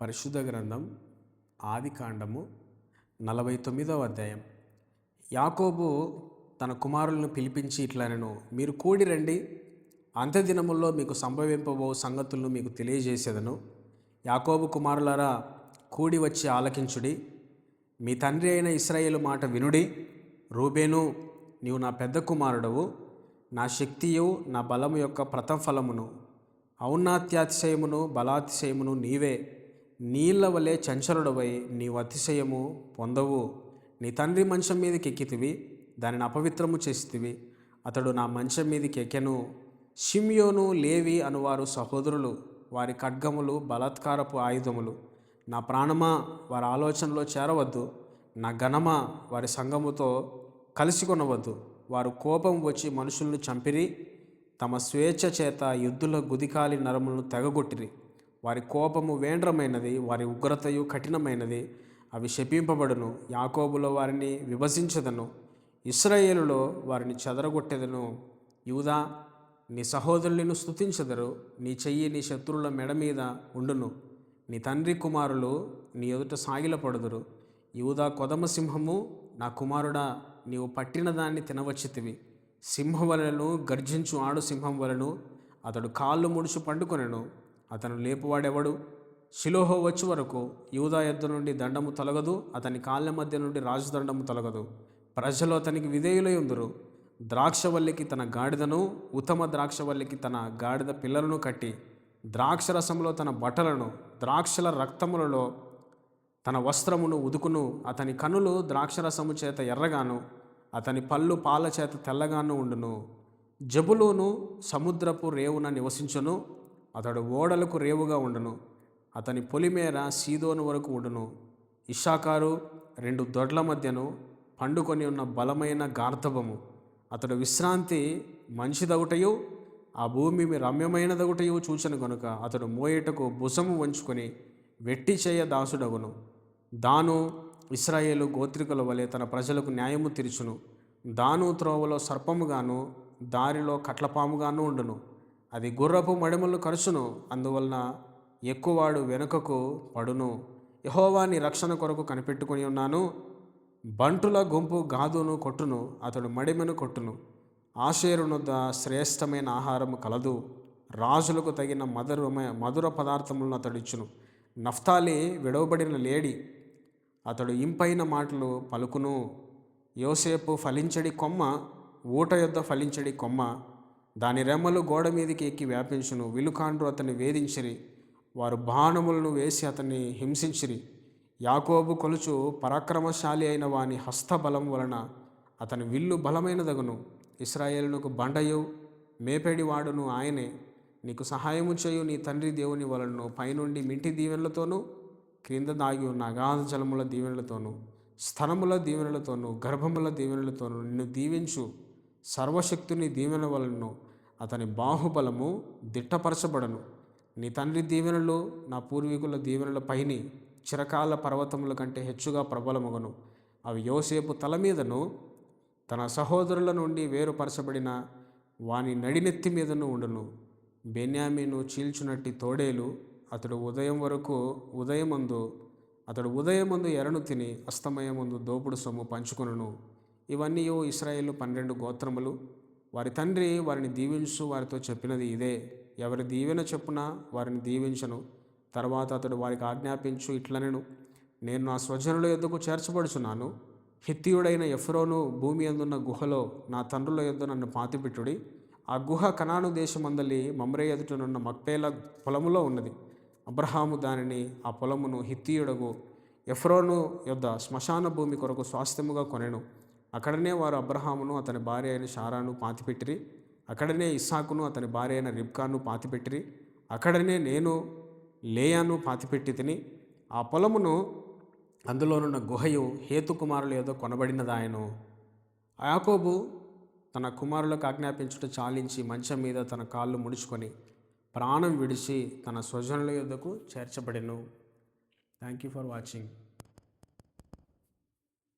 పరిశుద్ధ గ్రంథం ఆదికాండము 49వ అధ్యాయం. యాకోబు తన కుమారులను పిలిపించి ఇట్లనెను, మీరు కూడి రండి, అంత్యదినముల్లో మీకు సంభవింపబో సంగతులను మీకు తెలియజేసేదను. యాకోబు కుమారులారా, కూడి వచ్చి ఆలకించుడి. మీ తండ్రి అయిన ఇశ్రాయేలు మాట వినుడి. రూబేను, నీవు నా పెద్ద కుమారుడవు, నా శక్తియు నా బలము యొక్క ప్రథమఫలమును, ఔన్నత్యాతిశయమును బలాతిశయమును నీవే. నీళ్ల వలె చంచలుడవై నీవు అతిశయము పొందవు. నీ తండ్రి మంచం మీదకి ఎక్కితివి, దానిని అపవిత్రము చేసితివి. అతడు నా మంచం మీదకి ఎక్కెను. షిమ్యోను, లేవి అనువారు సహోదరులు, వారి ఖడ్గములు బలాత్కారపు ఆయుధములు. నా ప్రాణమా, వారి ఆలోచనలో చేరవద్దు. నా ఘనమా, వారి సంఘముతో కలిసి కొనవద్దు. వారు కోపం వచ్చి మనుషులను చంపిరి, తమ స్వేచ్ఛ చేత యుద్ధుల గుదికాలి నరములను తెగగొట్టిరి. వారి కోపము వేండ్రమైనది, వారి ఉగ్రతయు కఠినమైనది. అవి శపింపబడును. యాకోబులో వారిని విభజించదను, ఇశ్రాయేలులో వారిని చెదరగొట్టెదను. యూదా, నీ సహోదరులను స్తుతించెదరు. నీ చెయ్యి నీ శత్రువుల మెడ మీద ఉండును. నీ తండ్రి కుమారులు నీ ఎదుట సాగిలపడుదురు. యూదా కొదమ సింహము, నా కుమారుడా, నీవు పట్టిన దాన్ని తినవచ్చితివి. సింహం వలెను, గర్జించు ఆడు సింహం వలెను అతడు కాళ్ళు ముడుచు పండుకొనెను. అతను లేపువాడెవడు? షిలోహు వచ్చి వరకు యూదా యొద్ద నుండి దండము తొలగదు, అతని కాళ్ళ మధ్య నుండి రాజదండము తొలగదు. ప్రజలు అతనికి విధేయులై ఉందురు. ద్రాక్షవల్లికి తన గాడిదను, ఉత్తమ ద్రాక్షవల్లికి తన గాడిద పిల్లలను కట్టి, ద్రాక్షరసంలో తన బట్టలను, ద్రాక్షల రక్తములలో తన వస్త్రమును ఉదుకును. అతని కనులు ద్రాక్షరసము చేత ఎర్రగాను, అతని పళ్ళు పాల చేత తెల్లగాను ఉండును. జబులూను సముద్రపు రేవున నివసించును, అతడు ఓడలకు రేవుగా ఉండును. అతని పొలిమేర సీదోను వరకు ఉండును. ఇశ్శాఖారు 2 దొడ్ల మధ్యను పండుకొని ఉన్న బలమైన గార్ధబము. అతడు విశ్రాంతి మంచిదగుటయు ఆ భూమి రమ్యమైనదగుటయు చూచెను గనుక అతడు మోయేటకు భుజము వంచుకొని వెట్టి చేయ దాసుడగును. దాను ఇశ్రాయేలు గోత్రికుల వలె తన ప్రజలకు న్యాయము తీర్చును. దాను త్రోవలో సర్పముగాను, దారిలో కట్లపాముగాను ఉండును. అది గుర్రపు మడిమలు కరుచును, అందువలన ఎక్కువాడు వెనుకకు పడును. యెహోవా నీ రక్షణ కొరకు కనిపెట్టుకుని ఉన్నాను. బంటుల గుంపు గాదును కొట్టును, అతడు మడిమెను కొట్టును. ఆషేరునొద్ద శ్రేష్టమైన ఆహారము కలదు, రాజులకు తగిన మధుర పదార్థములను అతడిచ్చును. నఫ్తాలి విడవబడిన లేడి, అతడు ఇంపైన మాటలు పలుకును. యోసేపు ఫలించడి కొమ్మ, ఊట యొద్ద ఫలించడి కొమ్మ. దాని రెమ్మలు గోడ మీదకి ఎక్కి వ్యాపించును. విలుకాండ్రు అతన్ని వేధించిరి, వారు బాణములను వేసి అతన్ని హింసించిరి. యాకోబు కొలుచు పరాక్రమశాలి అయిన వాని హస్తబలం వలన అతని విల్లు బలమైనదగును. ఇశ్రాయేలునకు బండయు మేపెడివాడును ఆయనే. నీకు సహాయము చేయు నీ తండ్రి దేవుని వలనను పైనుండి మింటి దీవెనలతోనూ, క్రింద దాగి ఉన్న అగాధ జలముల దీవెనలతోనూ, స్తనముల దీవెనలతోనూ, గర్భముల దీవెనలతోనూ నిన్ను దీవించు. సర్వశక్తుని దీవెన వలనను అతని బాహుబలము దిట్టపరచబడను. నీ తండ్రి దీవెనలు నా పూర్వీకుల దీవెనల పైని చిరకాల పర్వతముల కంటే హెచ్చుగా ప్రబలమగును. అవి యోసేపు తల మీదను, తన సహోదరుల నుండి వేరుపరచబడిన వాని నడినెత్తి మీదను ఉండును. బెన్యామీను చీల్చునట్టి తోడేలు, అతడు ఉదయమందు ఎరను తిని అస్తమయమందు దోపుడు సొమ్ము పంచుకొనును. ఇవన్నీ ఇశ్రాయేలు 12 గోత్రములు. వారి తండ్రి వారిని దీవించు వారితో చెప్పినది ఇదే. ఎవరి దీవెన చెప్పున వారిని దీవించను. తర్వాత అతడు వారికి ఆజ్ఞాపించు ఇట్లనెను, నేను నా స్వజనుల యొద్దకు చేర్చబడుచున్నాను. హిత్తీయుడైన ఎఫ్రోను భూమి అందున్న గుహలో నా తండ్రుల యొద్ద నన్ను పాతిపెట్టుడి. ఆ గుహ కనాను దేశమందలి మమ్రే ఎదుటనున్న మక్పేల పొలములో ఉన్నది. అబ్రహాము దానిని, ఆ పొలమును హిత్తీయుడగు ఎఫ్రోను యొద్ద శ్మశాన భూమి కొరకు స్వాస్థ్యముగా కొనెను. అక్కడనే వారు అబ్రహామును అతని భార్య అయిన శారాను పాతిపెట్టిరి. అక్కడనే ఇస్సాకును అతని భార్య అయిన రిబ్కాను పాతిపెట్టిరి. అక్కడనే నేను లేయాను పాతిపెట్టి తిని. ఆ పొలమును అందులోనున్న గుహయు హేతు కుమారుల యొద్ద కొనబడినదాయను. యాకోబు తన కుమారులకు ఆజ్ఞాపించుట చాలించి మంచం మీద తన కాళ్ళు ముడుచుకొని ప్రాణం విడిచి తన స్వజనుల యొద్దకు చేర్చబడెను. Thank you for watching.